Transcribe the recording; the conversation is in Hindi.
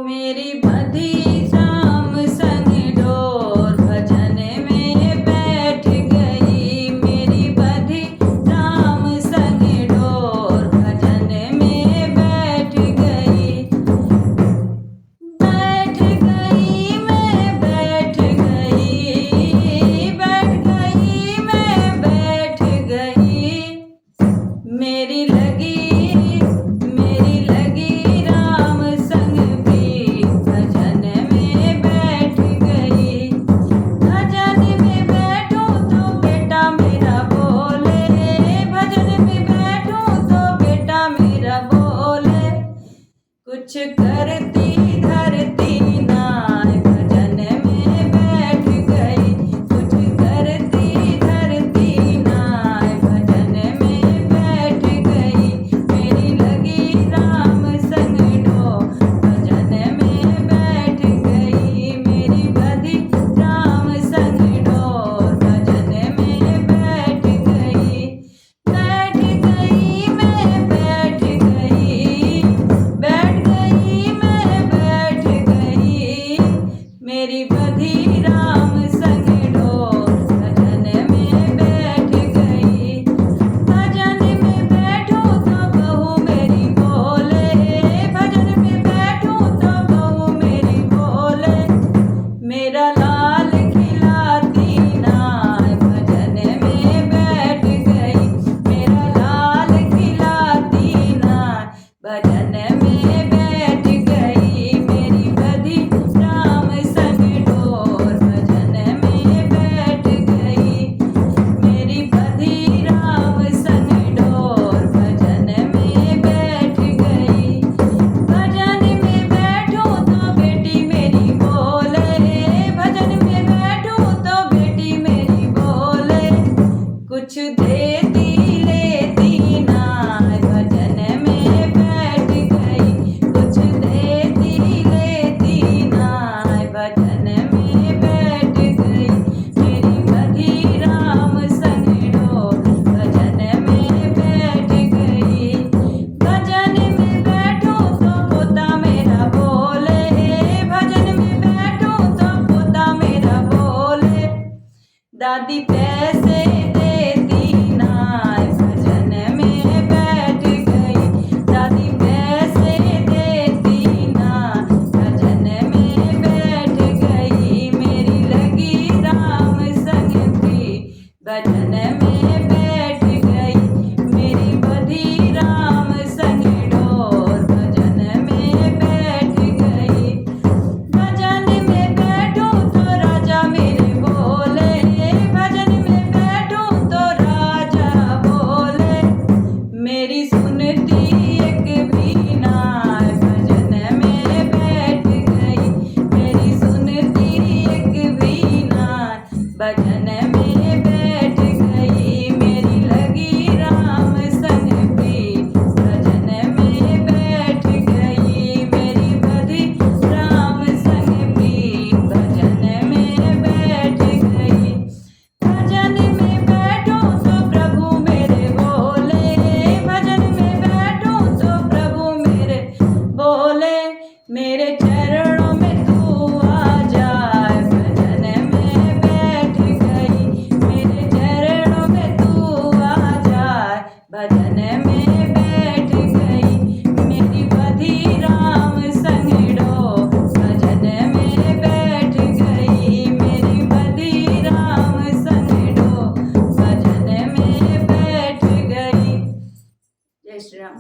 मेरी बधी शाम संग डोर भजन में बैठ गई। मेरी बधी शाम संग डोर भजन में बैठ गई। बैठ गई मैं बैठ गई, बैठ गई मैं बैठ गई। मेरी लगी राम संग भी भजन में बैठ गई। भजन में बैठूं तो बेटा मेरा बोले, भजन में बैठूं तो बेटा मेरा बोले। कुछ करती धरती नाय भजन में बैठ गई। कुछ करती धरती नाय भजन में बैठ गई। मेरी लगी राम संग डोर भजन में बैठ गई। मेरी बधी राम संग डोर भजन में बैठ गई। बैठ गई मैं बैठ गई, बैठ गई मैं बैठ गई। मेरी बधी राम संग डोर भजन में बैठ गई। भजन में बैठूं तो बहू मेरी बोले, भजन में बैठूं तो बहू मेरी बोले। मेरा लाल खिलाती नाय भजन में बैठ गई। मेरा लाल खिलाती नाय भजन में बैठ गई। मेरी बधी राम संग डोर भजन में बैठ गई। मेरी बधी राम संग डोर भजन में बैठ गई। भजन में बैठूं तो बेटी मेरी बोले, भजन में बैठूं तो बेटी मेरी बोले। कुछ देती लेती नाय भजन में बैठ गई। कुछ देती लेती नाय भजन में बैठ गई। मेरी बधी राम संग डोर भजन में बैठ गई। भजन में बैठूं तो पोता मेरा बोले, भजन में बैठूं तो पोता मेरा बोले। दादी पैसे देती नाय भजन में बैठ गई। दादी पैसे देती नाय भजन में बैठ गई। मेरी लगी राम संग भी भजन में बैठ गई। मेरी बधी राम संग डोर भजन में बैठ गई। भजन में बैठूं तो राजा मेरे बोले, भजन में बैठूं तो राजा बोले। मेरी सुनती एक भी नाय भजन में बैठ गई। मेरी सुनती एक भी नाय भजन में बैठ गई। मेरी लगी राम संग भी भजन में बैठ गई। मेरी बधी राम संग भी भजन में बैठ गई। भजन में बैठूं तो प्रभु मेरे बोले, भजन में बैठूं तो प्रभु मेरे बोले। मेरे चरणों में तू आ जाए भजन में बैठ गई। मेरे चरणों में तू आ जाए भजन में बैठ गई। मेरी बधी राम संग डोर भजन में बैठ गई। मेरी बधी राम संग डोर भजन में बैठ गई। जय श्री राम।